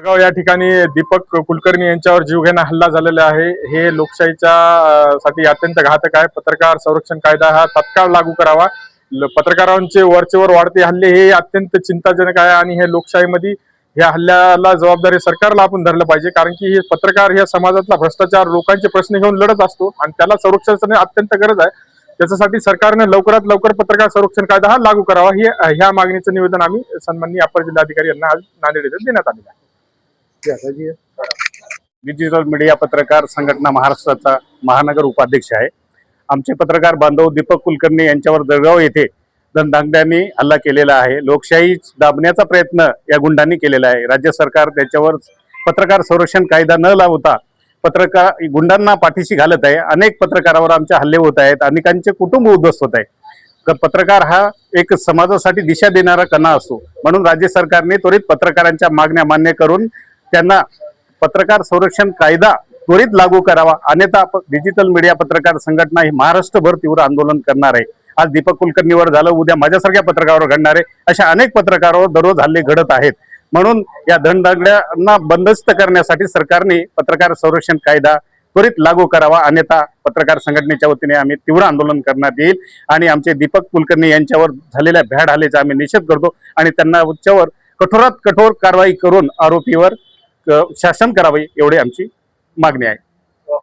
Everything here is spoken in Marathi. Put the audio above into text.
जळगाव या ठिकाणी दीपक कुलकर्णी यांच्यावर जीवघेणा हल्ला झालेला आहे। हे लोकशाहीच्या साठी अत्यंत घातक आहे। पत्रकार संरक्षण कायदा हा तत्काळ लागू करावा। पत्रकारांचे वरचेवर वाढते हल्ले हे अत्यंत चिंताजनक आहे आणि हे लोकशाहीमध्ये या हल्ल्याला जबाबदारी सरकारला आपण धरलं पाहिजे, कारण की हे पत्रकार या समाजातला भ्रष्टाचार लोकांचे प्रश्न घेऊन लढत असतो आणि त्याला संरक्षणाची अत्यंत गरज आहे। त्याच्यासाठी सरकारने लवकरात लवकर पत्रकार संरक्षण कायदा हा लागू करावा। ह्या मागणीचं निवेदन आम्ही सन्माननीय अपर जिल्हाधिकारी यांना आज नांदेड येथे देण्यात आलेलं आहे। डिजिटल मीडिया पत्रकार संघटना महाराष्ट्राचा महानगर उपाध्यक्ष आहे। आमचे पत्रकार बांधव दीपक कुलकर्णी यांच्यावर जळगाव येथे दंडांनी हल्ला केलेला आहे। लोकशाही दाबण्याचा प्रयत्न या गुंडांनी केलेला आहे। राज्य सरकार त्याच्यावर पत्रकार संरक्षण कायदा न लावता पत्रकार गुंडांना पाठीशी घालत आहे। अनेक पत्रकारावर आमचे हल्ले होत आहेत, अनेकांचे कुटुंब उद्ध्वस्त होत आहे। पत्रकार हा एक समाजासाठी दिशा देणारा कणा असतो, म्हणून राज्य सरकारने त्वरित पत्रकारांच्या मागण्या मान्य करून त्यांना पत्रकार संरक्षण कायदा त्वरित लागू करावा, अन्यथा डिजिटल मीडिया पत्रकार संघटना ही महाराष्ट्रभर तीव्र आंदोलन करणार आहे। आज दीपक कुलकर्णीवर झालं, उद्या माझ्यासारख्या पत्रकारावर घडणार आहे। अशा अनेक पत्रकारावर दररोज हल्ले घडत आहेत, म्हणून या दंडांना बंदस्त करण्यासाठी सरकारने पत्रकार संरक्षण कायदा त्वरित लागू करावा, अन्यथा पत्रकार संघटनेच्या वतीने आम्ही तीव्र आंदोलन करण्यात येईल आणि आमचे दीपक कुलकर्णी यांच्यावर झालेल्या भ्याड हल्ल्याचा आम्ही निषेध करतो आणि त्यांना उच्चावर कठोरात कठोर कारवाई करून आरोपीवर शासन करावे एवढी आमची मागणी आहे।